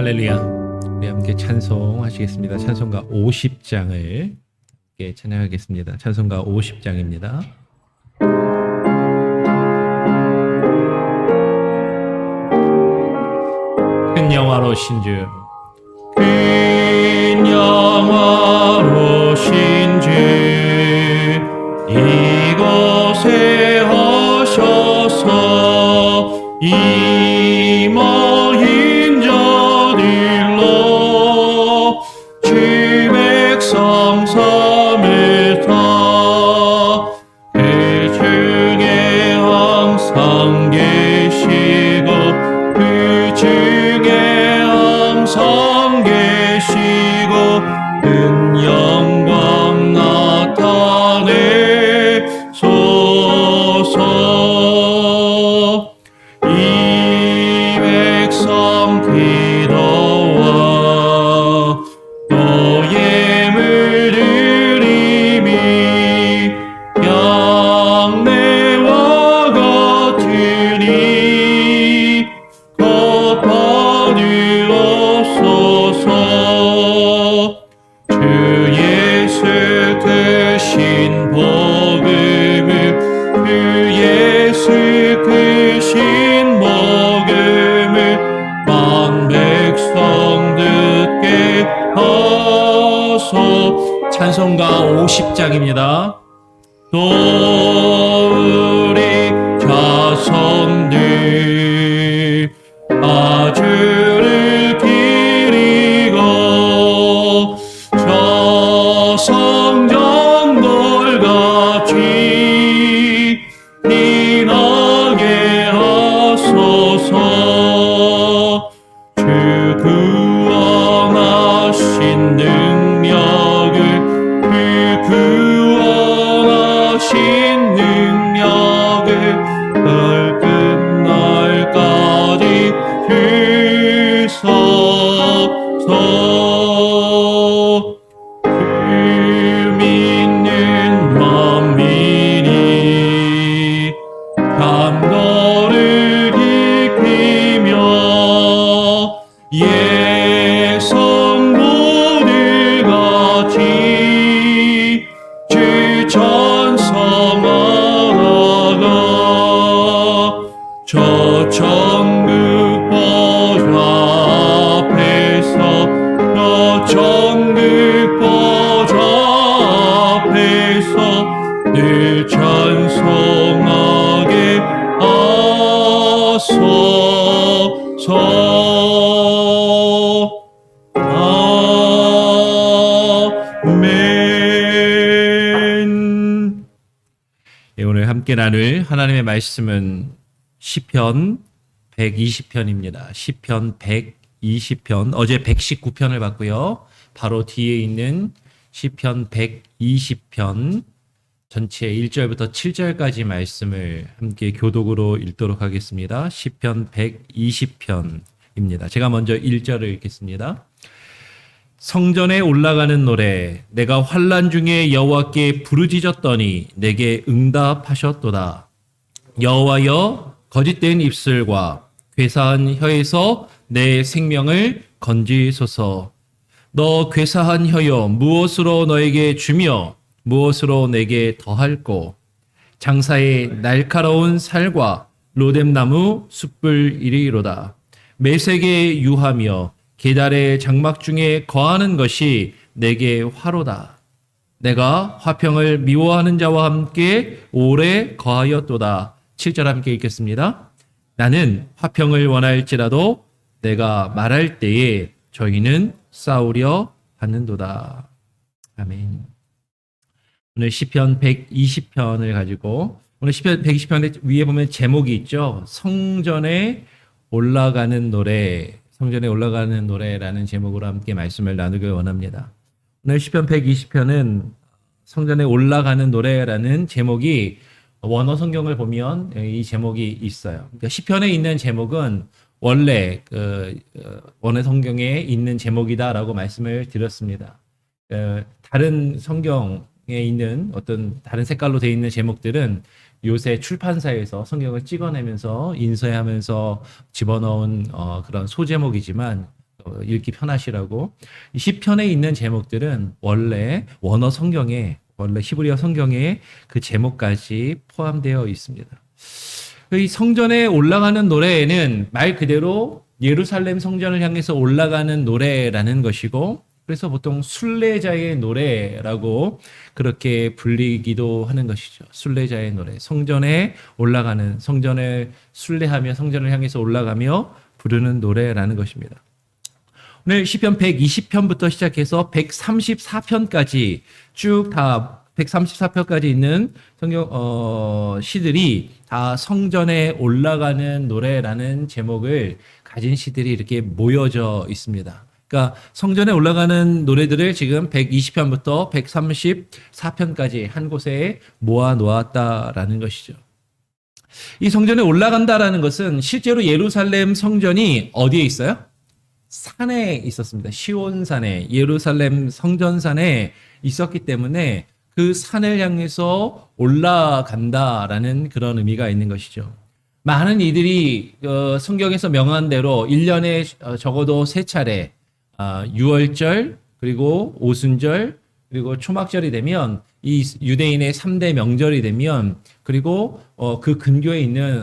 할렐루야. 우리 함께 찬송하시겠습니다. 찬송가 50장을 함께 찬양하겠습니다. 찬송가 50장입니다. 큰 영화로신 주, 큰 영화로신 주, 이곳에 오셔서 이모인 자들로 주 백성 삼으사 그 중에 항상 계시고 그 중에 항상 계시고 큰 영광 나타내소서. 이 백성 기도와 너의 물들임이 양내와 같으니 곧 받으옵소서. 주 예수 크신 복음을 주 예수 크신 복음을 만 백성 듣게 하소. 찬송가 50장입니다. 또 우리 자손들 아주를 기리고 저 성전돌같이 빛나게 하소서. 주 구원하신 능력을 그 구원하신 능력을 별 끝날까지 주소서. 주 믿는 만민이 감도를 깊이며 예성모들 같이 주 찬송하다가 저 천국 보좌 앞에서 저 천국 보좌 앞에서 늘 찬송하게 하소서. 아멘. 네, 오늘 함께 나눌 하나님의 말씀은 시편 120편입니다. 시편 120편, 어제 119편을 봤고요. 바로 뒤에 있는 시편 120편 전체 1절부터 7절까지 말씀을 함께 교독으로 읽도록 하겠습니다. 시편 120편입니다. 제가 먼저 1절을 읽겠습니다. 성전에 올라가는 노래, 내가 환난 중에 여호와께 부르짖었더니 내게 응답하셨도다. 여호와여, 거짓된 입술과 괴사한 혀에서 내 생명을 건지소서. 너 괴사한 혀여, 무엇으로 너에게 주며 무엇으로 내게 더할꼬. 장사의 날카로운 살과 로뎀나무 숯불이리로다. 매색에 유하며 계달의 장막 중에 거하는 것이 내게 화로다. 내가 화평을 미워하는 자와 함께 오래 거하였도다. 7절 함께 읽겠습니다. 나는 화평을 원할지라도 내가 말할 때에 저희는 싸우려 하는도다. 아멘. 오늘 시편 120편을 가지고, 오늘 시편 120편의 위에 보면 제목이 있죠. 성전에 올라가는 노래, 성전에 올라가는 노래라는 제목으로 함께 말씀을 나누길 원합니다. 오늘 시편 120편은 성전에 올라가는 노래라는 제목이 원어 성경을 보면 이 제목이 있어요. 그러니까 시편에 있는 제목은 원래 원어 성경에 있는 제목이다라고 말씀을 드렸습니다. 다른 성경에 있는 어떤 다른 색깔로 되어 있는 제목들은 요새 출판사에서 성경을 찍어내면서 인쇄하면서 집어넣은 그런 소제목이지만 읽기 편하시라고. 이 시편에 있는 제목들은 원래 원어 성경에, 원래 히브리어 성경에 그 제목까지 포함되어 있습니다. 이 성전에 올라가는 노래에는 말 그대로 예루살렘 성전을 향해서 올라가는 노래라는 것이고, 그래서 보통 순례자의 노래라고 그렇게 불리기도 하는 것이죠. 순례자의 노래. 성전에 올라가는, 성전을 순례하며 성전을 향해서 올라가며 부르는 노래라는 것입니다. 오늘 시편 120편부터 시작해서 134편까지 쭉 다 134편까지 있는 성경 시들이 다 성전에 올라가는 노래라는 제목을 가진 시들이 이렇게 모여져 있습니다. 그러니까 성전에 올라가는 노래들을 지금 120편부터 134편까지 한 곳에 모아 놓았다라는 것이죠. 이 성전에 올라간다라는 것은 실제로 예루살렘 성전이 어디에 있어요? 산에 있었습니다. 시온산에, 예루살렘 성전산에 있었기 때문에 그 산을 향해서 올라간다라는 그런 의미가 있는 것이죠. 많은 이들이 성경에서 명한 대로 1년에 적어도 3차례 6월절 그리고 오순절 그리고 초막절이 되면 이 유대인의 3대 명절이 되면 그리고 그 근교에 있는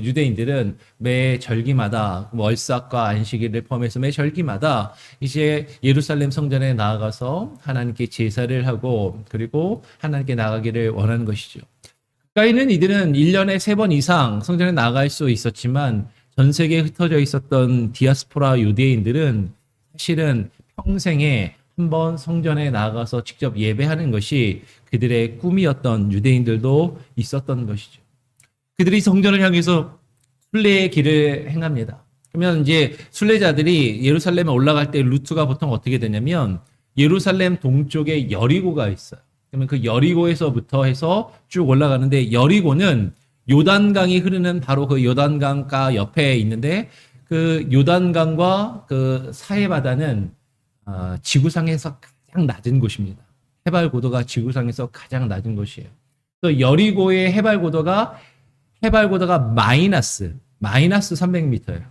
유대인들은 매 절기마다 월삭과 안식일을 포함해서 매 절기마다 이제 예루살렘 성전에 나아가서 하나님께 제사를 하고 그리고 하나님께 나가기를 원하는 것이죠. 가까이 있는 이들은 1년에 3번 이상 성전에 나갈 수 있었지만 전 세계에 흩어져 있었던 디아스포라 유대인들은 사실은 평생에 한번 성전에 나가서 직접 예배하는 것이 그들의 꿈이었던 유대인들도 있었던 것이죠. 그들이 성전을 향해서 순례의 길을 행합니다. 그러면 이제 순례자들이 예루살렘에 올라갈 때 루트가 보통 어떻게 되냐면 예루살렘 동쪽에 여리고가 있어요. 그러면 그 여리고에서부터 해서 쭉 올라가는데 여리고는 요단강이 흐르는 바로 그 요단강가 옆에 있는데 그 요단강과 그 사해 바다는 지구상에서 가장 낮은 곳입니다. 해발 고도가 지구상에서 가장 낮은 곳이에요. 또 여리고의 해발 고도가 마이너스 300m예요.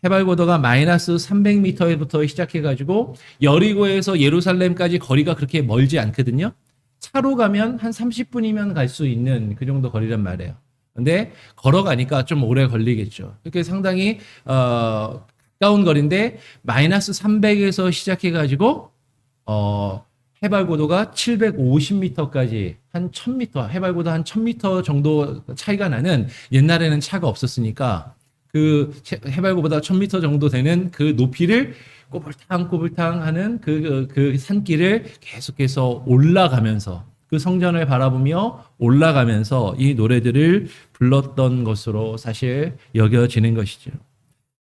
해발 고도가 마이너스 300m부터 시작해가지고 여리고에서 예루살렘까지 거리가 그렇게 멀지 않거든요. 차로 가면 한 30분이면 갈 수 있는 그 정도 거리란 말이에요. 근데 걸어가니까 좀 오래 걸리겠죠. 그렇게 상당히 가까운 거리인데 마이너스 300에서 시작해가지고 해발 고도가 750m까지 한 1000m, 해발 고도 한 1000m 정도 차이가 나는 옛날에는 차가 없었으니까 그 해발 고도보다 1000m 정도 되는 그 높이를 꼬불탕꼬불탕 하는 그 산길을 계속해서 올라가면서 그 성전을 바라보며 올라가면서 이 노래들을 불렀던 것으로 사실 여겨지는 것이죠.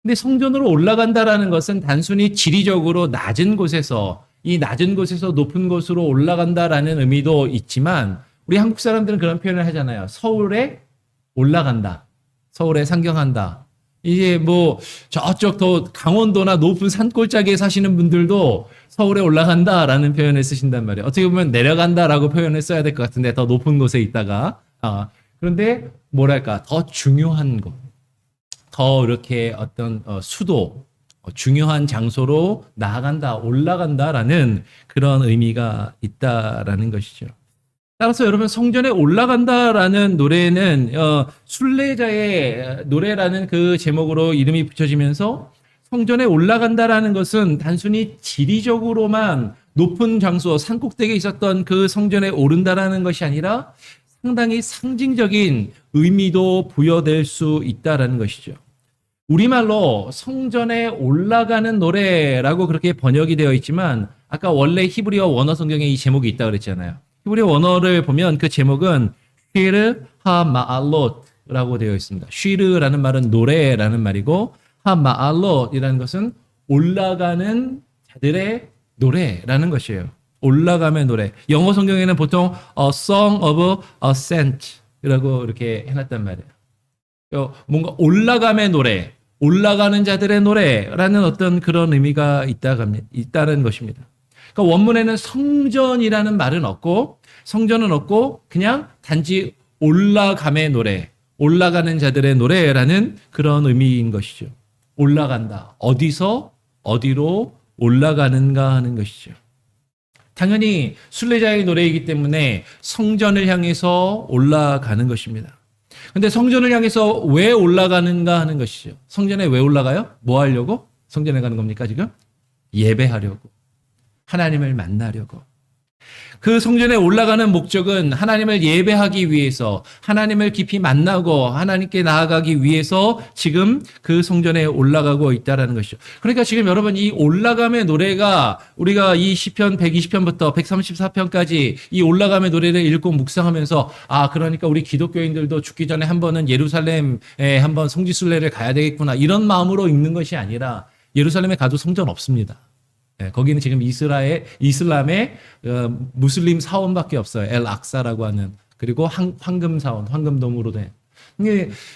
근데 성전으로 올라간다라는 것은 단순히 지리적으로 낮은 곳에서 이 낮은 곳에서 높은 곳으로 올라간다라는 의미도 있지만 우리 한국 사람들은 그런 표현을 하잖아요. 서울에 올라간다. 서울에 상경한다. 이제 뭐 저쪽 더 강원도나 높은 산골짜기에 사시는 분들도 서울에 올라간다라는 표현을 쓰신단 말이에요. 어떻게 보면 내려간다라고 표현을 써야 될 것 같은데 더 높은 곳에 있다가 그런데 뭐랄까 더 중요한 곳, 더 이렇게 어떤 수도 중요한 장소로 나아간다, 올라간다라는 그런 의미가 있다라는 것이죠. 따라서 여러분 성전에 올라간다라는 노래는 순례자의 노래라는 그 제목으로 이름이 붙여지면서 성전에 올라간다라는 것은 단순히 지리적으로만 높은 장소, 산꼭대기에 있었던 그 성전에 오른다라는 것이 아니라 상당히 상징적인 의미도 부여될 수 있다라는 것이죠. 우리말로 성전에 올라가는 노래라고 그렇게 번역이 되어 있지만 아까 원래 히브리어 원어 성경에 이 제목이 있다고 그랬잖아요. 히브리어 원어를 보면 그 제목은 쉬르 하마알롯이라고 되어 있습니다. 쉬르라는 말은 노래라는 말이고 하마알롯이라는 것은 올라가는 자들의 노래라는 것이에요. 올라가면 노래. 영어 성경에는 보통 A Song of Ascent이라고 이렇게 해놨단 말이에요. 뭔가 올라감의 노래, 올라가는 자들의 노래라는 어떤 그런 의미가 있다는 것입니다. 그러니까 원문에는 성전이라는 말은 없고 성전은 없고 그냥 단지 올라감의 노래, 올라가는 자들의 노래라는 그런 의미인 것이죠. 올라간다. 어디서? 어디로 올라가는가 하는 것이죠. 당연히 순례자의 노래이기 때문에 성전을 향해서 올라가는 것입니다. 근데 성전을 향해서 왜 올라가는가 하는 것이죠. 성전에 왜 올라가요? 뭐 하려고? 성전에 가는 겁니까, 지금? 예배하려고. 하나님을 만나려고. 그 성전에 올라가는 목적은 하나님을 예배하기 위해서, 하나님을 깊이 만나고 하나님께 나아가기 위해서 지금 그 성전에 올라가고 있다는 것이죠. 그러니까 지금 여러분 이 올라감의 노래가 우리가 이 시편 120편부터 134편까지 이 올라감의 노래를 읽고 묵상하면서 그러니까 우리 기독교인들도 죽기 전에 한 번은 예루살렘에 한번 성지순례를 가야 되겠구나 이런 마음으로 읽는 것이 아니라 예루살렘에 가도 성전 없습니다. 거기는 지금 이슬람의 무슬림 사원밖에 없어요. 엘 악사라고 하는. 그리고 황금 사원, 황금돔으로 된.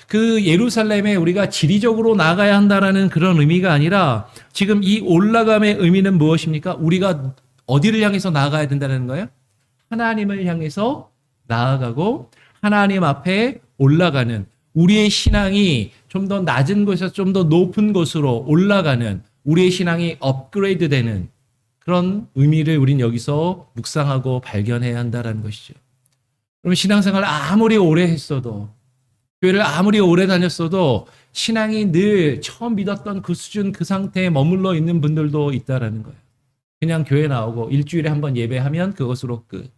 그 예루살렘에 우리가 지리적으로 나가야 한다라는 그런 의미가 아니라 지금 이 올라감의 의미는 무엇입니까? 우리가 어디를 향해서 나아가야 된다는 거예요? 하나님을 향해서 나아가고 하나님 앞에 올라가는 우리의 신앙이 좀 더 낮은 곳에서 좀 더 높은 곳으로 올라가는 우리의 신앙이 업그레이드 되는 그런 의미를 우린 여기서 묵상하고 발견해야 한다는 것이죠. 그러면 신앙생활을 아무리 오래 했어도 교회를 아무리 오래 다녔어도 신앙이 늘 처음 믿었던 그 수준 그 상태에 머물러 있는 분들도 있다라는 거예요. 그냥 교회 나오고 일주일에 한 번 예배하면 그것으로 끝.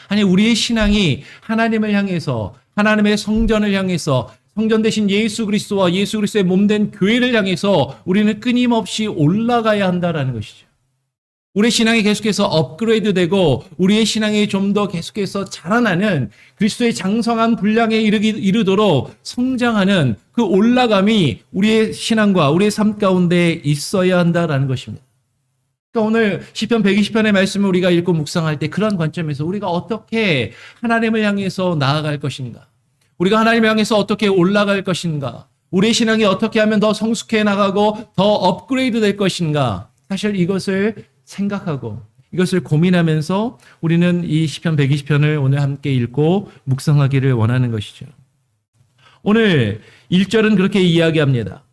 아니 우리의 신앙이 하나님을 향해서 하나님의 성전을 향해서 성전 대신 예수 그리스도와 예수 그리스도의 몸된 교회를 향해서 우리는 끊임없이 올라가야 한다라는 것이죠. 우리의 신앙이 계속해서 업그레이드 되고 우리의 신앙이 좀 더 계속해서 자라나는 그리스도의 장성한 분량에 이르도록 성장하는 그 올라감이 우리의 신앙과 우리의 삶 가운데 있어야 한다라는 것입니다. 그러니까 오늘 시편 120편의 말씀을 우리가 읽고 묵상할 때 그런 관점에서 우리가 어떻게 하나님을 향해서 나아갈 것인가? 우리가 하나님을 향해서 어떻게 올라갈 것인가? 우리의 신앙이 어떻게 하면 더 성숙해 나가고 더 업그레이드 될 것인가? 사실 이것을 생각하고 이것을 고민하면서 우리는 이 시편 120편을 오늘 함께 읽고 묵상하기를 원하는 것이죠. 오늘 1절은 그렇게 이야기합니다.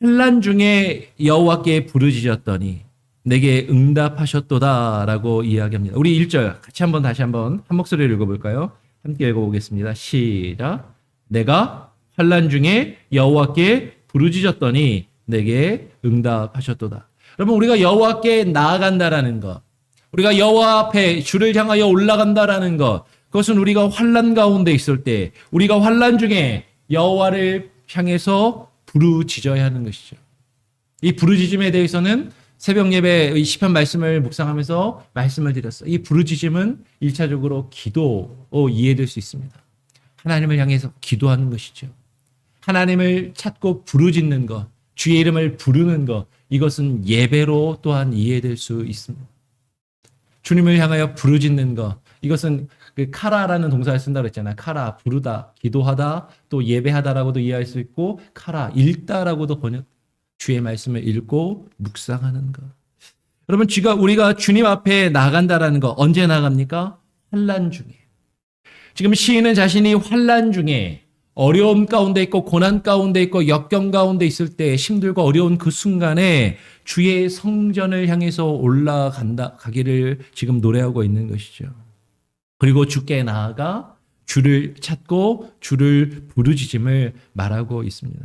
환난 중에 여호와께 부르짖었더니 내게 응답하셨도다라고 이야기합니다. 우리 1절 같이 다시 한번 한 목소리를 읽어볼까요? 함께 읽어보겠습니다. 시작. 내가 환난 중에 여호와께 부르짖었더니 내게 응답하셨도다. 여러분 우리가 여호와께 나아간다라는 것, 우리가 여호와 앞에 주를 향하여 올라간다라는 것, 그것은 우리가 환난 가운데 있을 때, 우리가 환난 중에 여호와를 향해서 부르짖어야 하는 것이죠. 이 부르짖음에 대해서는 새벽 예배 이 시편 말씀을 묵상하면서 말씀을 드렸어요. 이 부르짖음은 1차적으로 기도로 이해될 수 있습니다. 하나님을 향해서 기도하는 것이죠. 하나님을 찾고 부르짖는 것, 주의 이름을 부르는 것, 이것은 예배로 또한 이해될 수 있습니다. 주님을 향하여 부르짖는 것, 이것은 그 카라라는 동사를 쓴다고 했잖아요. 카라, 부르다, 기도하다, 또 예배하다라고도 이해할 수 있고 카라, 읽다라고도 주의 말씀을 읽고 묵상하는 것. 여러분, 우리가 주님 앞에 나간다라는 거 언제 나갑니까? 환난 중에. 지금 시인은 자신이 환난 중에 어려움 가운데 있고 고난 가운데 있고 역경 가운데 있을 때 힘들고 어려운 그 순간에 주의 성전을 향해서 올라가기를 지금 노래하고 있는 것이죠. 그리고 주께 나아가 주를 찾고 주를 부르짖음을 말하고 있습니다.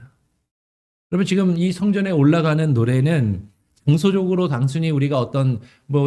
여러분 지금 이 성전에 올라가는 노래는 장소적으로 단순히 우리가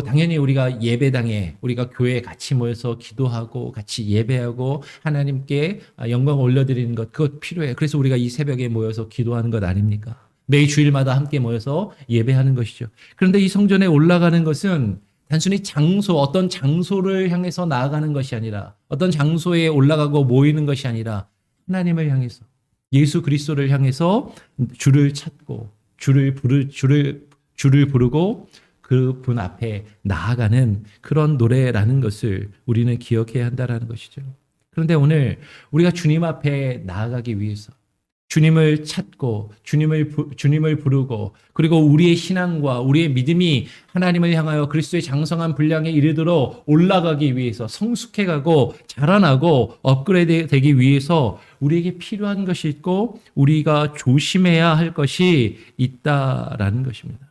당연히 우리가 예배당에 우리가 교회에 같이 모여서 기도하고 같이 예배하고 하나님께 영광 올려드리는 것 그것 필요해요. 그래서 우리가 이 새벽에 모여서 기도하는 것 아닙니까? 매일 주일마다 함께 모여서 예배하는 것이죠. 그런데 이 성전에 올라가는 것은 단순히 어떤 장소를 향해서 나아가는 것이 아니라 어떤 장소에 올라가고 모이는 것이 아니라 하나님을 향해서 예수 그리스도를 향해서 주를 찾고 주를 부르고 그분 앞에 나아가는 그런 노래라는 것을 우리는 기억해야 한다는 것이죠. 그런데 오늘 우리가 주님 앞에 나아가기 위해서 주님을 찾고 주님을 부르고 그리고 우리의 신앙과 우리의 믿음이 하나님을 향하여 그리스도의 장성한 분량에 이르도록 올라가기 위해서 성숙해가고 자라나고 업그레이드 되기 위해서 우리에게 필요한 것이 있고 우리가 조심해야 할 것이 있다라는 것입니다.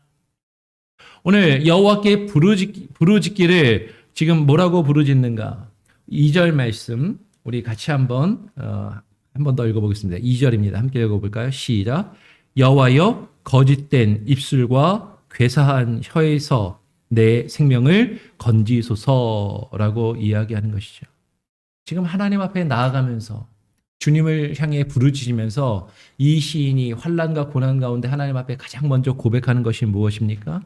오늘 여호와께 부르짖기를 지금 뭐라고 부르짖는가? 2절 말씀 우리 같이 한번 한 번 더 읽어보겠습니다. 2절입니다. 함께 읽어볼까요? 시작. 여호와여 거짓된 입술과 괴사한 혀에서 내 생명을 건지소서라고 이야기하는 것이죠. 지금 하나님 앞에 나아가면서 주님을 향해 부르짖으면서 이 시인이 환난과 고난 가운데 하나님 앞에 가장 먼저 고백하는 것이 무엇입니까?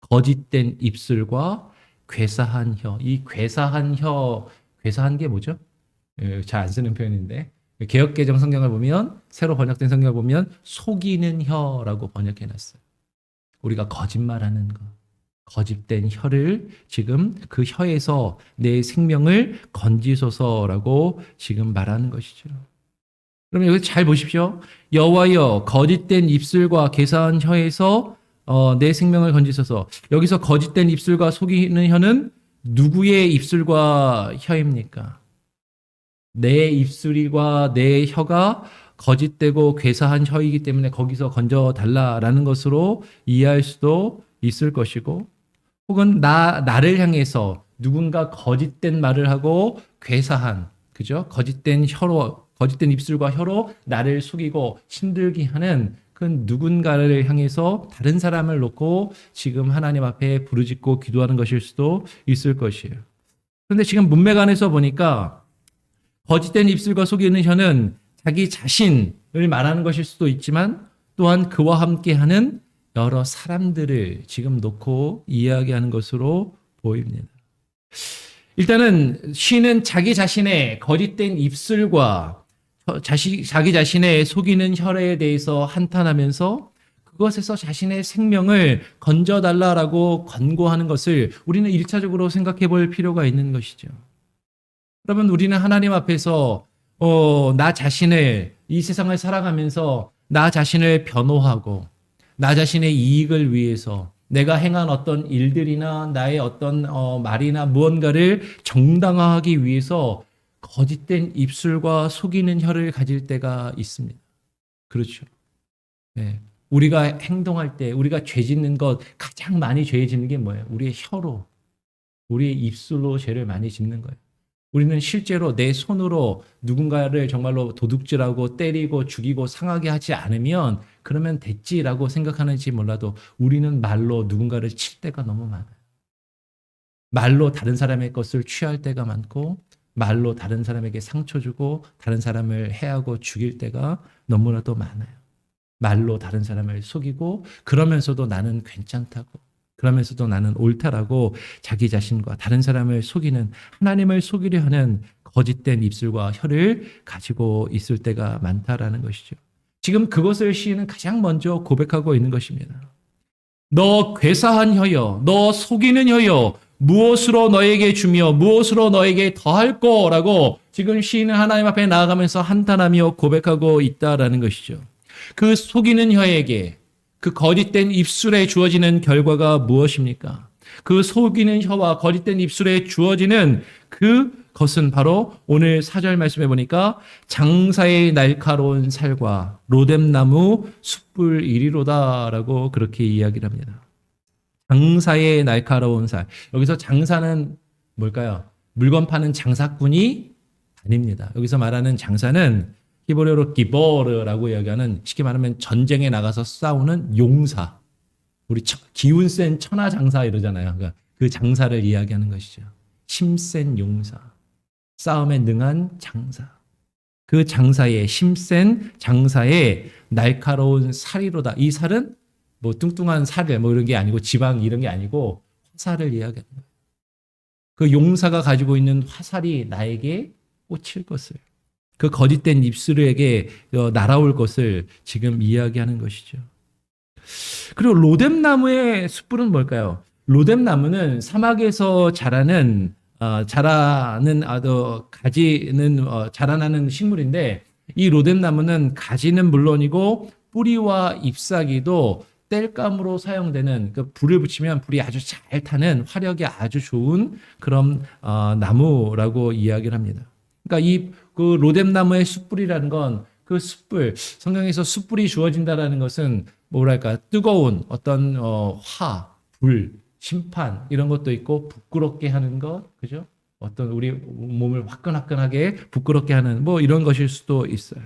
거짓된 입술과 괴사한 혀. 이 괴사한 혀, 괴사한 게 뭐죠? 잘 안 쓰는 표현인데 개역개정 성경을 보면 새로 번역된 성경을 보면 속이는 혀라고 번역해놨어요. 우리가 거짓말하는 것, 거짓된 혀를 지금 그 혀에서 내 생명을 건지소서라고 지금 말하는 것이죠. 그러면 여기 잘 보십시오. 여호와여 거짓된 입술과 괴사한 혀에서 내 생명을 건지소서. 여기서 거짓된 입술과 속이는 혀는 누구의 입술과 혀입니까? 내 입술과 내 혀가 거짓되고 괴사한 혀이기 때문에 거기서 건져달라라는 것으로 이해할 수도 있을 것이고, 혹은 나를 향해서 누군가 거짓된 말을 하고 괴사한, 그죠? 거짓된 입술과 혀로 나를 속이고 힘들게 하는 그 누군가를 향해서 다른 사람을 놓고 지금 하나님 앞에 부르짖고 기도하는 것일 수도 있을 것이에요. 그런데 지금 문맥안에서 보니까 거짓된 입술과 속이는 혀는 자기 자신을 말하는 것일 수도 있지만 또한 그와 함께하는 여러 사람들을 지금 놓고 이야기하는 것으로 보입니다. 일단은 시는 자기 자신의 거짓된 입술과 자기 자신의 속이는 혀에 대해서 한탄하면서 그것에서 자신의 생명을 건져달라라고 권고하는 것을 우리는 1차적으로 생각해 볼 필요가 있는 것이죠. 여러분, 우리는 하나님 앞에서 나 자신을 이 세상을 살아가면서 나 자신을 변호하고 나 자신의 이익을 위해서 내가 행한 어떤 일들이나 나의 어떤 말이나 무언가를 정당화하기 위해서 거짓된 입술과 속이는 혀를 가질 때가 있습니다. 그렇죠. 네. 우리가 행동할 때 우리가 죄 짓는 것 가장 많이 죄 짓는 게 뭐예요? 우리의 혀로, 우리의 입술로 죄를 많이 짓는 거예요. 우리는 실제로 내 손으로 누군가를 정말로 도둑질하고 때리고 죽이고 상하게 하지 않으면 그러면 됐지라고 생각하는지 몰라도 우리는 말로 누군가를 칠 때가 너무 많아요. 말로 다른 사람의 것을 취할 때가 많고 말로 다른 사람에게 상처 주고 다른 사람을 해하고 죽일 때가 너무나도 많아요. 말로 다른 사람을 속이고 그러면서도 나는 괜찮다고 그러면서도 나는 옳다라고 자기 자신과 다른 사람을 속이는 하나님을 속이려 하는 거짓된 입술과 혀를 가지고 있을 때가 많다라는 것이죠. 지금 그것을 시인은 가장 먼저 고백하고 있는 것입니다. 너 괴사한 혀여, 너 속이는 혀여, 무엇으로 너에게 주며 무엇으로 너에게 더할 거라고 지금 시인은 하나님 앞에 나아가면서 한탄하며 고백하고 있다라는 것이죠. 그 속이는 혀에게 그 거짓된 입술에 주어지는 결과가 무엇입니까? 그 속이는 혀와 거짓된 입술에 주어지는 그것은 바로 오늘 4절 말씀해 보니까 장사의 날카로운 살과 로뎀나무 숯불 이리로다라고 그렇게 이야기를 합니다. 장사의 날카로운 살. 여기서 장사는 뭘까요? 물건 파는 장사꾼이 아닙니다. 여기서 말하는 장사는 히브리어로 기보르라고 이야기하는 쉽게 말하면 전쟁에 나가서 싸우는 용사. 우리 기운 센 천하 장사 이러잖아요. 그러니까 그 장사를 이야기하는 것이죠. 힘센 용사. 싸움에 능한 장사. 그 장사의 힘센 장사의 날카로운 살이로다. 이 살은 뭐 뚱뚱한 살을 뭐 이런 게 아니고 지방 이런 게 아니고 화살을 이야기하는 거예요. 그 용사가 가지고 있는 화살이 나에게 꽂힐 것을 그 거짓된 입술에게 날아올 것을 지금 이야기하는 것이죠. 그리고 로뎀나무의 숯불은 뭘까요? 로뎀나무는 사막에서 자라는 자라나는 식물인데 이 로뎀나무는 가지는 물론이고 뿌리와 잎사귀도 땔감으로 사용되는 그 불을 붙이면 불이 아주 잘 타는 화력이 아주 좋은 그런 나무라고 이야기를 합니다. 그러니까 그 로뎀나무의 숯불이라는 건 그 숯불, 성경에서 숯불이 주어진다라는 것은 뭐랄까 뜨거운 어떤 불, 심판 이런 것도 있고 부끄럽게 하는 것, 그죠? 어떤 우리 몸을 화끈화끈하게 부끄럽게 하는 뭐 이런 것일 수도 있어요.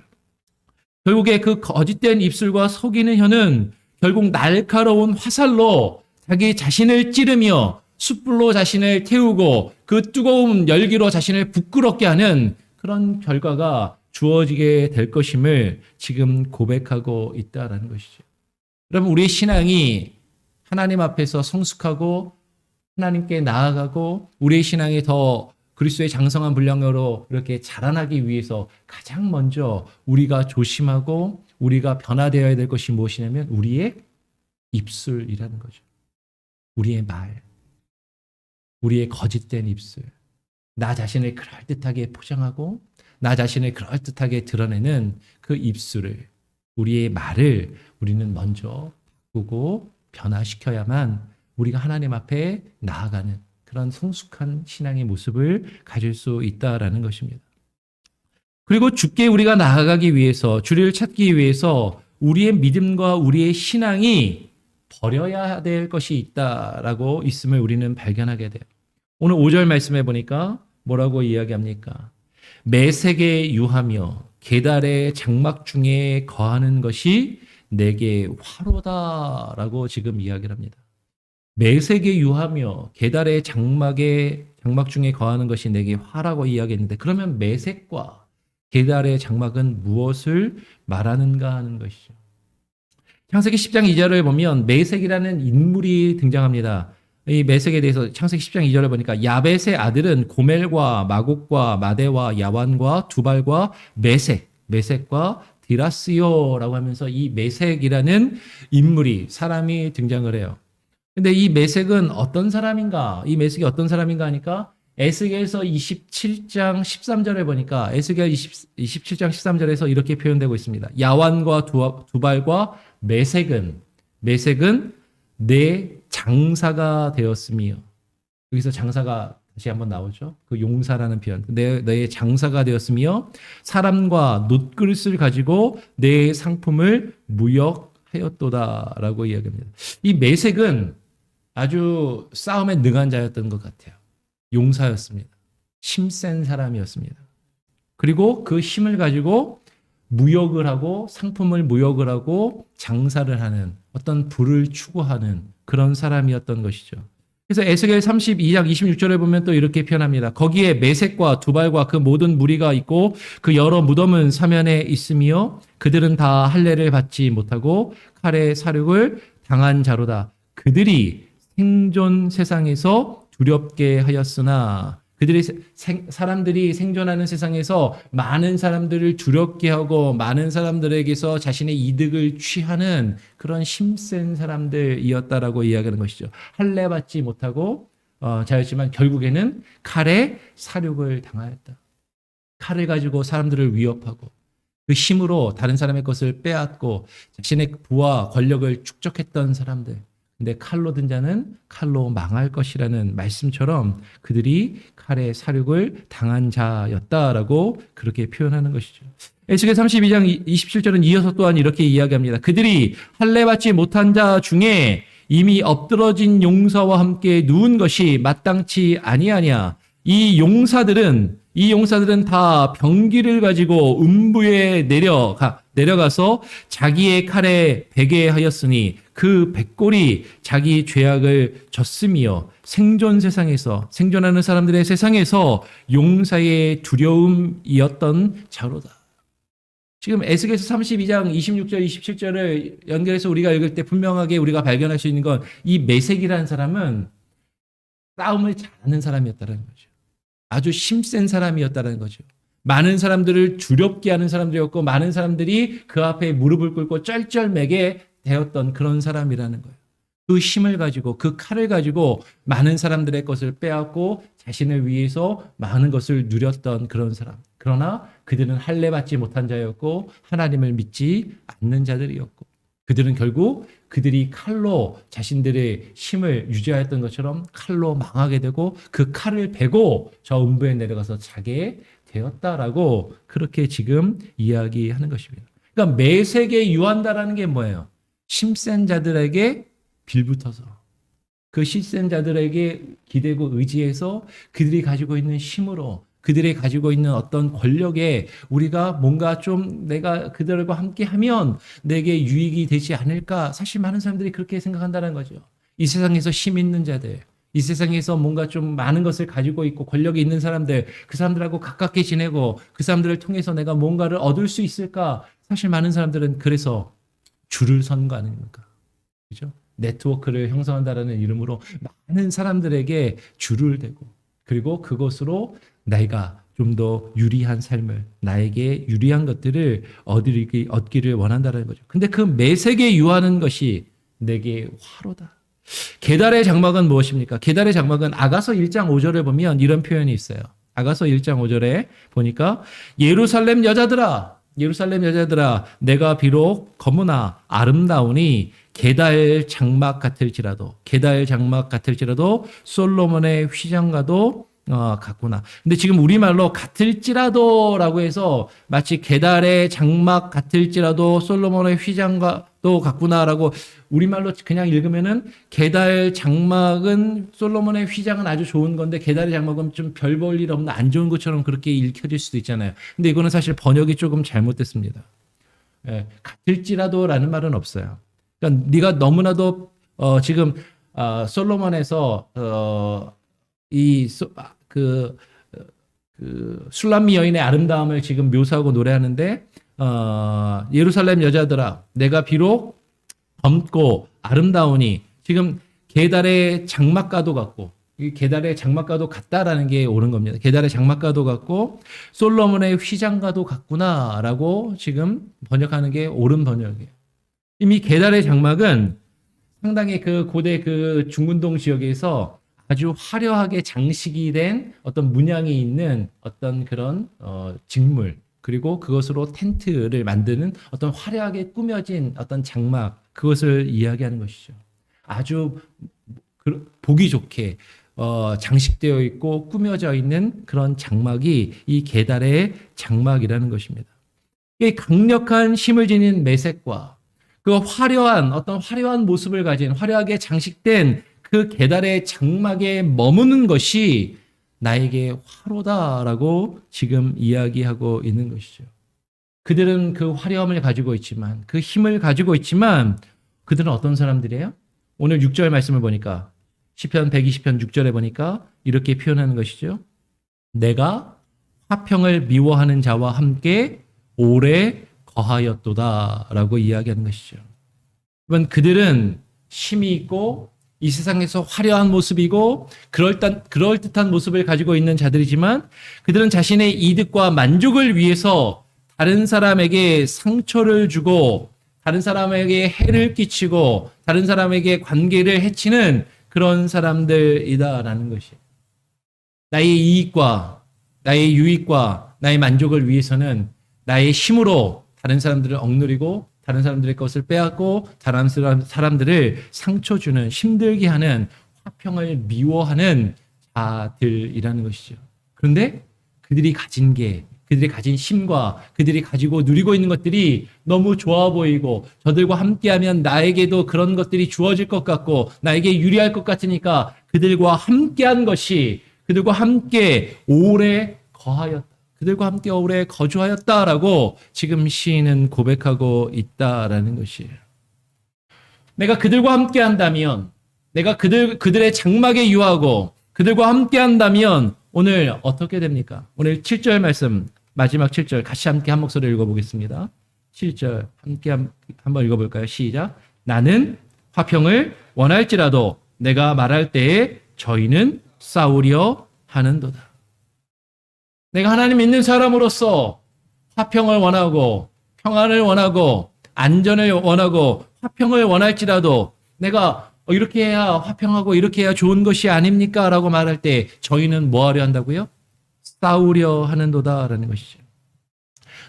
결국에 그 거짓된 입술과 속이는 혀는 결국 날카로운 화살로 자기 자신을 찌르며 숯불로 자신을 태우고 그 뜨거운 열기로 자신을 부끄럽게 하는 그런 결과가 주어지게 될 것임을 지금 고백하고 있다라는 것이죠. 여러분, 우리의 신앙이 하나님 앞에서 성숙하고 하나님께 나아가고 우리의 신앙이 더 그리스도의 장성한 분량으로 이렇게 자라나기 위해서 가장 먼저 우리가 조심하고 우리가 변화되어야 될 것이 무엇이냐면 우리의 입술이라는 거죠. 우리의 말, 우리의 거짓된 입술, 나 자신을 그럴듯하게 포장하고 나 자신을 그럴듯하게 드러내는 그 입술을, 우리의 말을 우리는 먼저 바꾸고 변화시켜야만 우리가 하나님 앞에 나아가는 그런 성숙한 신앙의 모습을 가질 수 있다라는 것입니다. 그리고 주께 우리가 나아가기 위해서, 주를 찾기 위해서 우리의 믿음과 우리의 신앙이 버려야 될 것이 있다라고 있음을 우리는 발견하게 돼요. 오늘 5절 말씀해 보니까 뭐라고 이야기합니까? 매색에 유하며 계달의 장막 중에 거하는 것이 내게 화로다라고 지금 이야기를 합니다. 매색에 유하며 계달의 장막 중에 거하는 것이 내게 화라고 이야기했는데, 그러면 매색과 계달의 장막은 무엇을 말하는가 하는 것이죠. 창세기 10장 2절을 보면 매색이라는 인물이 등장합니다. 이 매색에 대해서 창세기 10장 2절을 보니까 야벳의 아들은 고멜과 마곡과 마대와 야완과 두발과 매색과 디라스요라고 하면서 이 매색이라는 인물이, 사람이 등장을 해요. 근데 이 매색은 어떤 사람인가? 이 매색이 어떤 사람인가 하니까 에스겔서 27장 13절에 보니까 에스겔 27장 13절에서 이렇게 표현되고 있습니다. 야완과 두발과 매색은 내 장사가 되었으며, 여기서 장사가 다시 한번 나오죠. 그 용사라는 표현. 내 장사가 되었으며 사람과 놋그릇을 가지고 내 상품을 무역하였도다라고 이야기합니다. 이 매색은 아주 싸움에 능한 자였던 것 같아요. 용사였습니다. 힘센 사람이었습니다. 그리고 그 힘을 가지고 무역을 하고 상품을 무역을 하고 장사를 하는, 어떤 부를 추구하는 그런 사람이었던 것이죠. 그래서 에스겔 32장 26절에 보면 또 이렇게 표현합니다. 거기에 매색과 두발과 그 모든 무리가 있고 그 여러 무덤은 사면에 있으며 그들은 다 할례를 받지 못하고 칼의 사륙을 당한 자로다. 그들이 생존 세상에서 두렵게 하였으나, 사람들이 생존하는 세상에서 많은 사람들을 두렵게 하고 많은 사람들에게서 자신의 이득을 취하는 그런 힘센 사람들이었다라고 이야기하는 것이죠. 할례 받지 못하고 자였지만 결국에는 칼에 사륙을 당하였다. 칼을 가지고 사람들을 위협하고 그 힘으로 다른 사람의 것을 빼앗고 자신의 부와 권력을 축적했던 사람들. 근데 칼로 든 자는 칼로 망할 것이라는 말씀처럼 그들이 칼의 사륙을 당한 자였다라고 그렇게 표현하는 것이죠. 에스겔 32장 27절은 이어서 또한 이렇게 이야기합니다. 그들이 할례 받지 못한 자 중에 이미 엎드러진 용사와 함께 누운 것이 마땅치 아니하냐. 이 용사들은 다 병기를 가지고 음부에 내려가서 자기의 칼에 베게 하였으니 그 백골이 자기 죄악을 졌으며 생존하는 사람들의 세상에서 용사의 두려움이었던 자로다. 지금 에스겔서 32장 26절 27절을 연결해서 우리가 읽을 때 분명하게 우리가 발견할 수 있는 건 이 매색이라는 사람은 싸움을 잘하는 사람이었다는 거죠. 아주 힘센 사람이었다는 거죠. 많은 사람들을 두렵게 하는 사람들이었고 많은 사람들이 그 앞에 무릎을 꿇고 쩔쩔매게 되었던 그런 사람이라는 거예요. 그 힘을 가지고 그 칼을 가지고 많은 사람들의 것을 빼앗고 자신을 위해서 많은 것을 누렸던 그런 사람. 그러나 그들은 할례 받지 못한 자였고 하나님을 믿지 않는 자들이었고 그들은 결국 그들이 칼로 자신들의 힘을 유지하였던 것처럼 칼로 망하게 되고 그 칼을 베고 저 음부에 내려가서 자게 되었다라고 그렇게 지금 이야기하는 것입니다. 그러니까 매색에 유한다라는 게 뭐예요? 힘센 자들에게 빌붙어서 그 시스템자들에게 기대고 의지해서 그들이 가지고 있는 힘으로 그들이 가지고 있는 어떤 권력에 우리가 뭔가 좀 내가 그들과 함께 하면 내게 유익이 되지 않을까. 사실 많은 사람들이 그렇게 생각한다는 거죠. 이 세상에서 힘 있는 자들, 이 세상에서 뭔가 좀 많은 것을 가지고 있고 권력이 있는 사람들, 그 사람들하고 가깝게 지내고 그 사람들을 통해서 내가 뭔가를 얻을 수 있을까? 사실 많은 사람들은 그래서 줄을 선 거 아닙니까? 그죠? 네트워크를 형성한다라는 이름으로 많은 사람들에게 줄을 대고 그리고 그것으로 내가 좀 더 유리한 삶을 나에게 유리한 것들을 얻기를 원한다는 거죠. 근데 그 매색에 유하는 것이 내게 화로다. 계달의 장막은 무엇입니까? 계달의 장막은 아가서 1장 5절에 보면 이런 표현이 있어요. 아가서 1장 5절에 보니까 예루살렘 여자들아 내가 비록 거무나 아름다우니 계달 장막 같을지라도 솔로몬의 휘장과도 같구나. 근데 지금 우리말로 같을지라도라고 해서 마치 계달의 장막 같을지라도 솔로몬의 휘장과도 같구나라고 우리말로 그냥 읽으면은 계달 장막은 솔로몬의 휘장은 아주 좋은 건데 계달의 장막은 좀 별 볼 일 없는 안 좋은 것처럼 그렇게 읽혀질 수도 있잖아요. 근데 이거는 사실 번역이 조금 잘못됐습니다. 예, 같을지라도라는 말은 없어요. 그러니까 네가 너무나도 지금 솔로몬에서 그 술람미 여인의 아름다움을 지금 묘사하고 노래하는데 예루살렘 여자들아 내가 비록 젊고 아름다우니 지금 계달의 장막과도 같고 이 계달의 장막과도 같다라는 게 옳은 겁니다. 계달의 장막과도 같고 솔로몬의 휘장과도 같구나라고 지금 번역하는 게 옳은 번역이에요. 이미 계달의 장막은 상당히 그 고대 그 중근동 지역에서 아주 화려하게 장식이 된 어떤 문양이 있는 어떤 그런 직물 그리고 그것으로 텐트를 만드는 어떤 화려하게 꾸며진 어떤 장막 그것을 이야기하는 것이죠. 아주 보기 좋게 장식되어 있고 꾸며져 있는 그런 장막이 이 계달의 장막이라는 것입니다. 이 강력한 힘을 지닌 매색과 그 화려한 모습을 가진 화려하게 장식된 그 계달의 장막에 머무는 것이 나에게 화로다라고 지금 이야기하고 있는 것이죠. 그들은 그 화려함을 가지고 있지만 그 힘을 가지고 있지만 그들은 어떤 사람들이에요? 오늘 6절 말씀을 보니까 시편 120편 6절에 보니까 이렇게 표현하는 것이죠. 내가 화평을 미워하는 자와 함께 오래 거하였도다라고 이야기하는 것이죠. 여러분 그들은 힘이 있고 이 세상에서 화려한 모습이고 그럴듯한 모습을 가지고 있는 자들이지만 그들은 자신의 이득과 만족을 위해서 다른 사람에게 상처를 주고 다른 사람에게 해를 끼치고 다른 사람에게 관계를 해치는 그런 사람들이다라는 것이 나의 이익과 나의 유익과 나의 만족을 위해서는 나의 힘으로 다른 사람들을 억누르고 다른 사람들의 것을 빼앗고 다른 사람들을 상처 주는 힘들게 하는 화평을 미워하는 자들이라는 것이죠. 그런데 그들이 가진 힘과 그들이 가지고 누리고 있는 것들이 너무 좋아 보이고 저들과 함께하면 나에게도 그런 것들이 주어질 것 같고 나에게 유리할 것 같으니까 그들과 함께한 것이 그들과 함께 오래 거하였다. 그들과 함께 오래 거주하였다라고 지금 시인은 고백하고 있다라는 것이에요. 내가 그들과 함께 한다면 내가 그들의 장막에 유하고 그들과 함께 한다면 오늘 어떻게 됩니까? 오늘 7절 말씀 마지막 7절 같이 함께 한 목소리를 읽어보겠습니다. 7절 함께 한번 읽어볼까요? 시작. 나는 화평을 원할지라도 내가 말할 때에 저희는 싸우려 하는도다. 내가 하나님 믿는 사람으로서 화평을 원하고 평안을 원하고 안전을 원하고 화평을 원할지라도 내가 이렇게 해야 화평하고 이렇게 해야 좋은 것이 아닙니까? 라고 말할 때 저희는 뭐 하려 한다고요? 싸우려 하는도다라는 것이죠.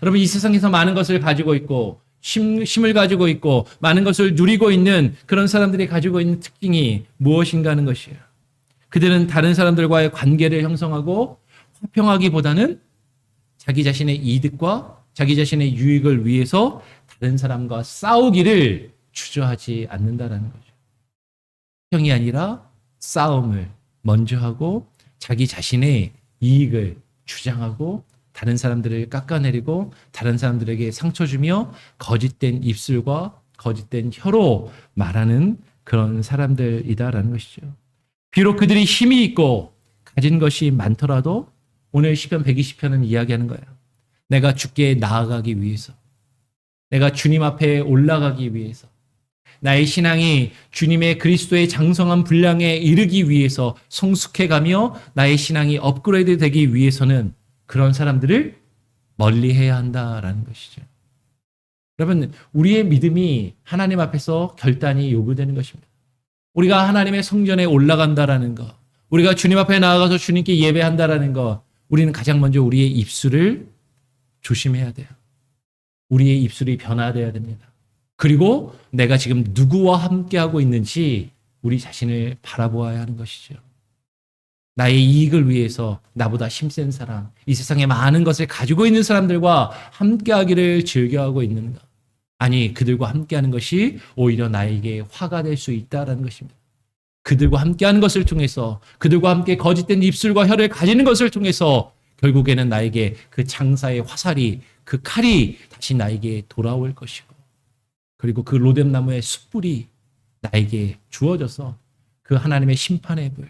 여러분 이 세상에서 많은 것을 가지고 있고 힘을 가지고 있고 많은 것을 누리고 있는 그런 사람들이 가지고 있는 특징이 무엇인가 하는 것이에요. 그들은 다른 사람들과의 관계를 형성하고 화평하기보다는 자기 자신의 이득과 자기 자신의 유익을 위해서 다른 사람과 싸우기를 주저하지 않는다라는 거죠. 화평이 아니라 싸움을 먼저 하고 자기 자신의 이익을 주장하고 다른 사람들을 깎아내리고 다른 사람들에게 상처 주며 거짓된 입술과 거짓된 혀로 말하는 그런 사람들이다라는 것이죠. 비록 그들이 힘이 있고 가진 것이 많더라도 오늘 시편 120편은 이야기하는 거예요. 내가 주께 나아가기 위해서, 내가 주님 앞에 올라가기 위해서, 나의 신앙이 주님의 그리스도의 장성한 분량에 이르기 위해서 성숙해가며 나의 신앙이 업그레이드 되기 위해서는 그런 사람들을 멀리해야 한다라는 것이죠. 여러분, 우리의 믿음이 하나님 앞에서 결단이 요구되는 것입니다. 우리가 하나님의 성전에 올라간다라는 것, 우리가 주님 앞에 나아가서 주님께 예배한다라는 것, 우리는 가장 먼저 우리의 입술을 조심해야 돼요. 우리의 입술이 변화되어야 됩니다. 그리고 내가 지금 누구와 함께하고 있는지 우리 자신을 바라보아야 하는 것이죠. 나의 이익을 위해서 나보다 힘센 사람, 이 세상에 많은 것을 가지고 있는 사람들과 함께하기를 즐겨하고 있는가? 아니, 그들과 함께하는 것이 오히려 나에게 화가 될 수 있다는 것입니다. 그들과 함께하는 것을 통해서, 그들과 함께 거짓된 입술과 혀를 가지는 것을 통해서 결국에는 나에게 그 장사의 화살이, 그 칼이 다시 나에게 돌아올 것이고, 그리고 그 로뎀나무의 숯불이 나에게 주어져서 그 하나님의 심판의 불,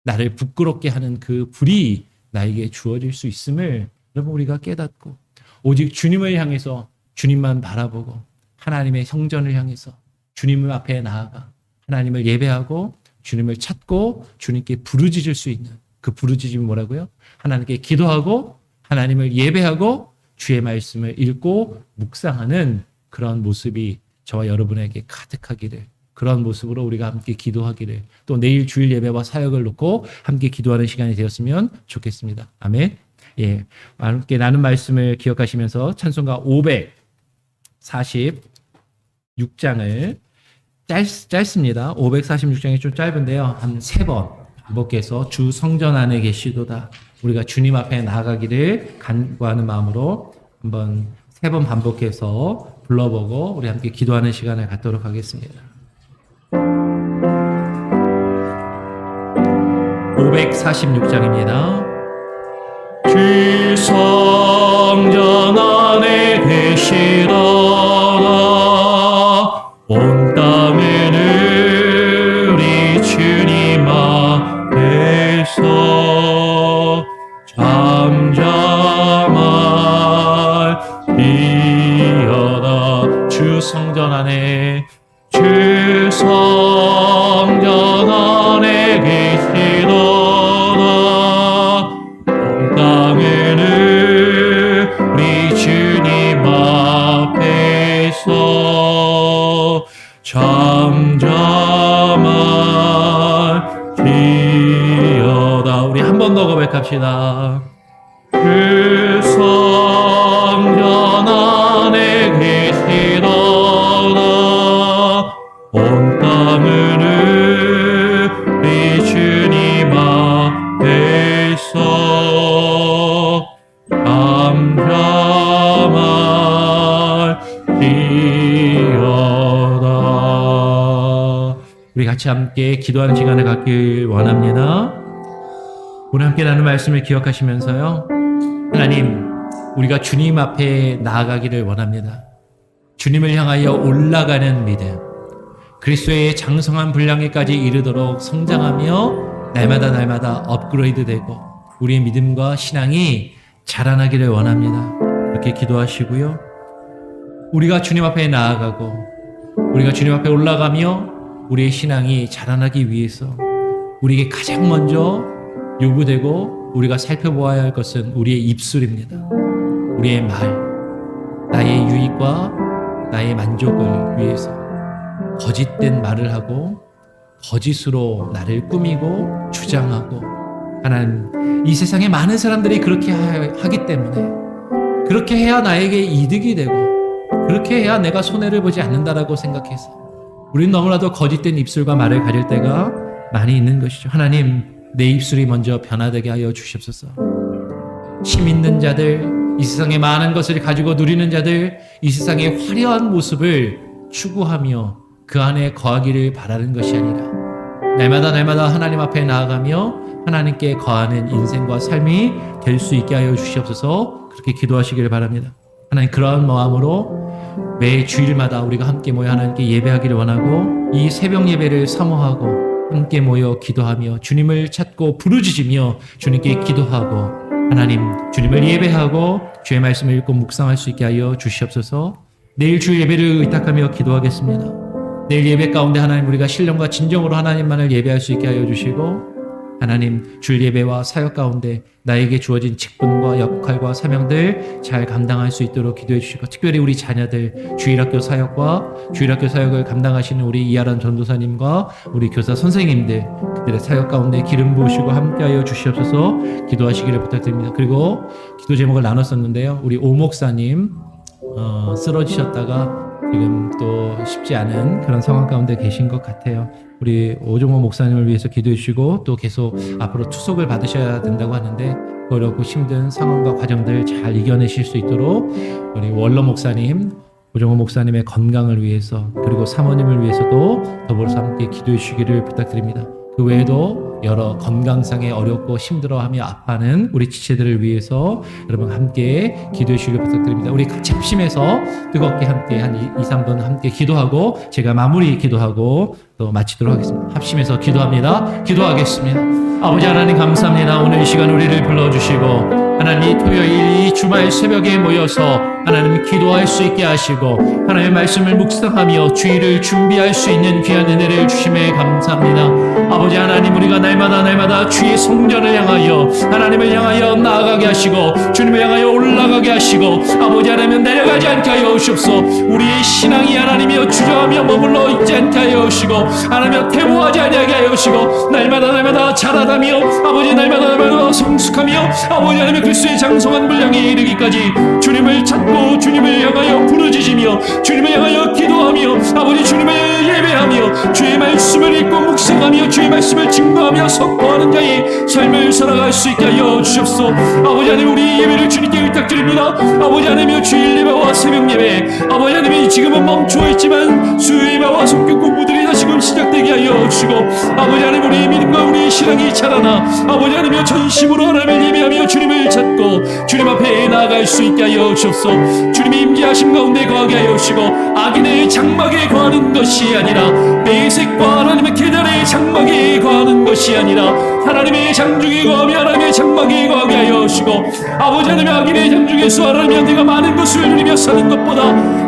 나를 부끄럽게 하는 그 불이 나에게 주어질 수 있음을 여러분 우리가 깨닫고 오직 주님을 향해서 주님만 바라보고 하나님의 성전을 향해서 주님 앞에 나아가 하나님을 예배하고 주님을 찾고 주님께 부르짖을 수 있는 그 부르짖음이 뭐라고요? 하나님께 기도하고 하나님을 예배하고 주의 말씀을 읽고 묵상하는 그런 모습이 저와 여러분에게 가득하기를, 그런 모습으로 우리가 함께 기도하기를, 또 내일 주일 예배와 사역을 놓고 함께 기도하는 시간이 되었으면 좋겠습니다. 아멘. 예, 함께 나눈 말씀을 기억하시면서 찬송가 546장을 짧습니다. 546장이 좀 짧은데요. 한 3번 반복해서 주 성전 안에 계시도다. 우리가 주님 앞에 나아가기를 간구하는 마음으로 한번 3번 반복해서 불러보고 우리 함께 기도하는 시간을 갖도록 하겠습니다. 546장입니다. 주 성전 안에 계시도다. 온 땅에는 우리 주님 앞에서 잠잠하리어다. 주 성전 안에, 주 성전 안에 계시도다. 온 땅에는 우리 주님 앞에서 잠잠하리어다. 우리 한 번 더 고백합시다. 그 성전 안에 계시도다. 온 땅에는 우리 주님 앞에서 잠잠하리어다. 우리 같이 함께 기도하는 시간을 갖길 원합니다. 오늘 함께 나눈 말씀을 기억하시면서요, 하나님, 우리가 주님 앞에 나아가기를 원합니다. 주님을 향하여 올라가는 믿음, 그리스도의 장성한 분량에까지 이르도록 성장하며 날마다 업그레이드 되고 우리의 믿음과 신앙이 자라나기를 원합니다. 그렇게 기도하시고요. 우리가 주님 앞에 나아가고 우리가 주님 앞에 올라가며 우리의 신앙이 자라나기 위해서 우리에게 가장 먼저 요구되고 우리가 살펴보아야 할 것은 우리의 입술입니다. 우리의 말, 나의 유익과 나의 만족을 위해서 거짓된 말을 하고 거짓으로 나를 꾸미고 주장하고, 하나님, 이 세상에 많은 사람들이 그렇게 하기 때문에 그렇게 해야 나에게 이득이 되고 그렇게 해야 내가 손해를 보지 않는다라고 생각해서 우리는 너무나도 거짓된 입술과 말을 가릴 때가 많이 있는 것이죠. 하나님, 내 입술이 먼저 변화되게 하여 주시옵소서. 힘 있는 자들, 이 세상에 많은 것을 가지고 누리는 자들, 이 세상의 화려한 모습을 추구하며 그 안에 거하기를 바라는 것이 아니라 날마다 하나님 앞에 나아가며 하나님께 거하는 인생과 삶이 될 수 있게 하여 주시옵소서. 그렇게 기도하시기를 바랍니다. 하나님, 그러한 마음으로 매 주일마다 우리가 함께 모여 하나님께 예배하기를 원하고, 이 새벽 예배를 사모하고 함께 모여 기도하며 주님을 찾고 부르짖으며 주님께 기도하고, 하나님 주님을 예배하고 주의 말씀을 읽고 묵상할 수 있게 하여 주시옵소서. 내일 주 예배를 의탁하며 기도하겠습니다. 내일 예배 가운데 하나님, 우리가 신령과 진정으로 하나님만을 예배할 수 있게 하여 주시고, 하나님 주일 예배와 사역 가운데 나에게 주어진 직분과 역할과 사명들 잘 감당할 수 있도록 기도해 주시고, 특별히 우리 자녀들 주일학교 사역을 감당하시는 우리 이하란 전도사님과 우리 교사 선생님들, 그들의 사역 가운데 기름 부으시고 함께하여 주시옵소서. 기도하시기를 부탁드립니다. 그리고 기도 제목을 나눴었는데요, 우리 오 목사님 쓰러지셨다가 지금 또 쉽지 않은 그런 상황 가운데 계신 것 같아요. 우리 오종호 목사님을 위해서 기도해 주시고, 또 계속 앞으로 투속을 받으셔야 된다고 하는데, 어렵고 힘든 상황과 과정들 잘 이겨내실 수 있도록 우리 원로 목사님, 오종호 목사님의 건강을 위해서, 그리고 사모님을 위해서도 더불어서 함께 기도해 주시기를 부탁드립니다. 그 외에도 여러 건강상에 어렵고 힘들어하며 아파하는 우리 지체들을 위해서 여러분 함께 기도해 주시길 부탁드립니다. 우리 같이 합심해서 뜨겁게 함께 한 2, 3분 함께 기도하고 제가 마무리 기도하고 또 마치도록 하겠습니다. 합심해서 기도합니다. 기도하겠습니다. 아버지 하나님, 감사합니다. 오늘 이 시간 우리를 불러주시고 하나님, 토요일 이 주말 새벽에 모여서 하나님 기도할 수 있게 하시고 하나님의 말씀을 묵상하며 주일을 준비할 수 있는 귀한 은혜를 주심에 감사합니다. 아버지 하나님, 우리가 날마다 주의 성전을 향하여 하나님을 향하여 나아가게 하시고 주님을 향하여 올라가게 하시고, 아버지 하나님 내려가지 않게 하여 주옵소서. 우리의 신앙이 하나님이여 주저하며 머물러 있지 않게 하여 주시고, 하나님이여 퇴보하지 아니하게 하여 주시고, 날마다 자라다며 아버지 날마다 성숙하며 아버지 하나님의 그리스도의 장성한 분량에 이르기까지 주님을 찾고 주님을 향하여 부르짖으며 주님을 향하여 기도하며 아버지 주님을 예배하며 주의 말씀을 읽고 묵상하며 주의 말씀을 증거하며 선포하는 자의 삶을 살아갈 수 있게 하여 주옵소서. 아버지 하나님, 우리 예배를 주님께 의탁드립니다. 아버지 하나님이여, 주일 예배와 새벽 예배 아버지 하나님이 지금은 멈추어 있지만 수요 예배와 성경 공부들이 다시금 시작되게 하여 주시고, 아버지 하나님 우리 믿음과 우리 신앙이 자라나 아버지 하나님이여 전심으로 하나님을 예배하며 주님을 찾고 주님 앞에 나아갈 수 있게 하여 주옵소서. 주님의 임재하심 가운데 거하게 하여 주시고, 악인의 장막에 거하는 것이 아니라 내색과 하나님의 계단의 장막에 거하는 것이 아니라 하나님의 장중에 거하며 하나님의 장막에 거하게 하여 주시고, 아버지 하나님의 악인의 장중에서 하나님의 내가 많은 것을 누리며 사는 것보다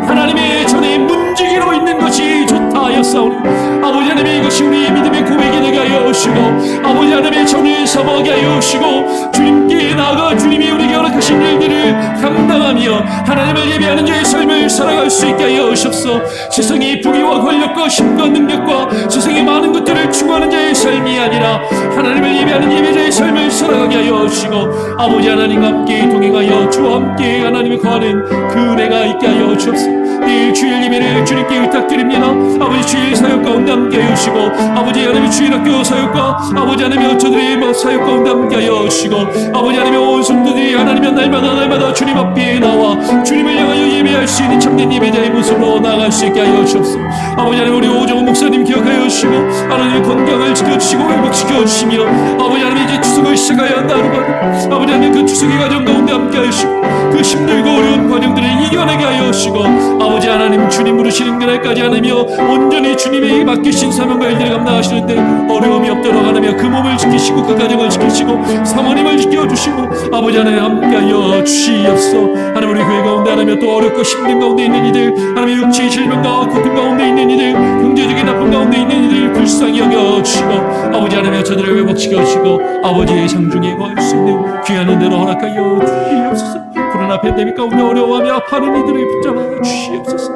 하나님의 전에 문지기로 있는 것이 좋다 하였사오니, 아버지 하나님의 이것이 우리의 믿음의 고백이 되게 하여 주시고, 아버지 하나님의 전을 삼아게 하여 주시고, 주님께 나아가 주님이 우리에게 허락하신 일들을 감당하며 하나님을 예배하는 자의 삶을 살아갈 수 있게 하여 주옵소서. 세상의 부귀와 권력과 힘과 능력과 세상의 많은 것들을 추구하는 자의 삶이 아니라 하나님을 예배하는 예배자의 삶을 살아가게 하여 주시고, 아버지 하나님과 함께 동행하여 주와 함께 하나님을 거하는 그 은혜가 있게 하여 주옵소서. 내일 주일 예배를 주님께 의탁드립니다. 아버지 주일 사역 가운데 함께 하여 주시고, 아버지 하나님의 주일 학교 사역과 아버지 하나님의 저들의 사역 가운데 함께 하여 주시고, 아버지 하나님의 온 성도들이 하나님의 날마다 주님 앞에 나와 주님을 향하여 예배할 수 있는 참된 예배자의 모습으로 나아갈 수 있게 하여 주옵소서. 아버지 하나님, 우리 오정훈 목사님 기억하여 주시고 하나님의 건강을 지켜주시고 회복시켜 주시며, 아버지 하나님 이제 추석을 시작하여 한다 하루만 아버지 하나님 그 추석의 과정 가운데 함께 하여 주시고 그 힘들고 어려운 과정들을 이겨내게 하여 주시고, 아버지 하나님 주님 부르시는 그날까지 하나며 온전히 주님이 맡기신 사명과 일들을 감당하시는데 어려움이 없도록 하나며 그 몸을 지키시고 그 가정을 지키시고 사모님을 지켜주시고 아버지 하나님 함께하여 주시옵소서. 하나님 우리 교회 가운데 하나며 또 어렵고 힘든 가운데 있는 이들, 하나님 육체의 질병과 고통 가운데 있는 이들, 경제적인 나쁨 가운데 있는 이들 불쌍히 여겨주시고, 아버지 하나며 저들을 회복시켜주시고 아버지의 상중에 거할 수 있는 귀한 은혜로 허락하여 주시옵소서. 코로나 팬데믹 가운데 어려워하며 아파하는 이들을 붙잡아 주시옵소서.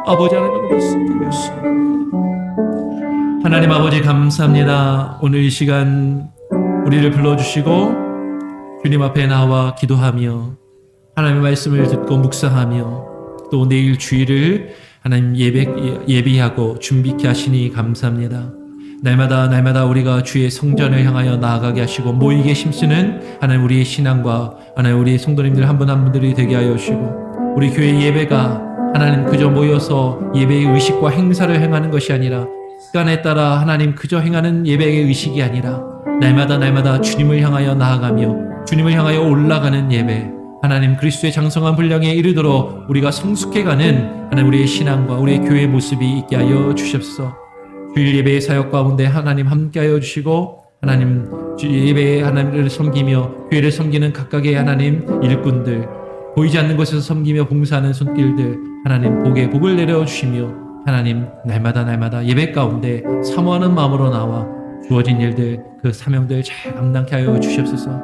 아버지 하나님의 말씀드렸습니다. 하나님 아버지 감사합니다. 오늘 이 시간 우리를 불러주시고 주님 앞에 나와 기도하며 하나님의 말씀을 듣고 묵상하며 또 내일 주일을 하나님 예비하고 준비케 하시니 감사합니다. 날마다 우리가 주의 성전을 향하여 나아가게 하시고 모이게 힘쓰는 하나님 우리의 신앙과 하나님 우리의 성도님들 한 분 한 분들이 되게 하여 주시고, 우리 교회 예배가 하나님 그저 모여서 예배의 의식과 행사를 행하는 것이 아니라 습관에 따라 하나님 그저 행하는 예배의 의식이 아니라 날마다 주님을 향하여 나아가며 주님을 향하여 올라가는 예배, 하나님 그리스도의 장성한 분량에 이르도록 우리가 성숙해가는 하나님 우리의 신앙과 우리의 교회의 모습이 있게 하여 주시옵소서. 주일 예배의 사역 가운데 하나님 함께하여 주시고 하나님 주일 예배에 하나님을 섬기며 교회를 섬기는 각각의 하나님 일꾼들, 보이지 않는 곳에서 섬기며 봉사하는 손길들 하나님 복에 복을 내려주시며 하나님 날마다 예배 가운데 사모하는 마음으로 나와 주어진 일들 그 사명들 잘 감당케 하여 주시옵소서.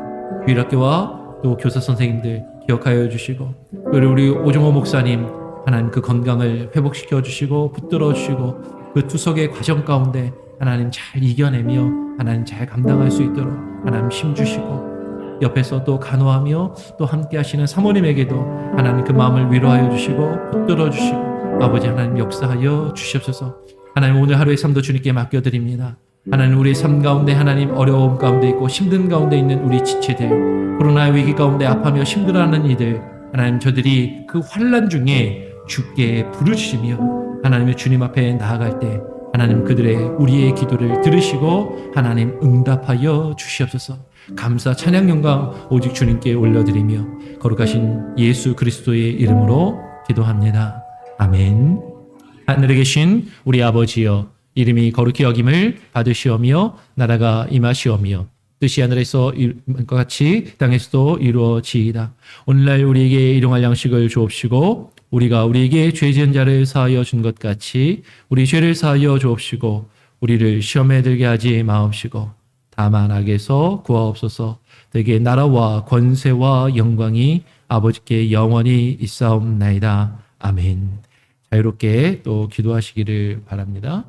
주일학교와 또 교사 선생님들 기억하여 주시고 그리고 우리 오종호 목사님 하나님 그 건강을 회복시켜 주시고 붙들어 주시고 그 투석의 과정 가운데 하나님 잘 이겨내며 하나님 잘 감당할 수 있도록 하나님 힘 주시고 옆에서 또 간호하며 또 함께 하시는 사모님에게도 하나님 그 마음을 위로하여 주시고 붙들어 주시고 아버지 하나님 역사하여 주시옵소서. 하나님 오늘 하루의 삶도 주님께 맡겨드립니다. 하나님 우리의 삶 가운데 하나님 어려움 가운데 있고 힘든 가운데 있는 우리 지체들, 코로나의 위기 가운데 아파하며 힘들어하는 이들, 하나님 저들이 그 환난 중에 주께 부르시며 하나님의 주님 앞에 나아갈 때 하나님 그들의 우리의 기도를 들으시고 하나님 응답하여 주시옵소서. 감사 찬양 영광 오직 주님께 올려드리며 거룩하신 예수 그리스도의 이름으로 기도합니다. 아멘. 하늘에 계신 우리 아버지여, 이름이 거룩히 여김을 받으시오며 나라가 임하시오며 뜻이 하늘에서 이룬 것 같이 땅에서도 이루어지이다. 오늘날 우리에게 일용할 양식을 주옵시고 우리가 우리에게 죄 지은 자를 사하여 준 것 같이 우리 죄를 사하여 주옵시고 우리를 시험에 들게 하지 마옵시고 다만 악에서 구하옵소서. 되게 나라와 권세와 영광이 아버지께 영원히 있사옵나이다. 아멘. 자유롭게 또 기도하시기를 바랍니다.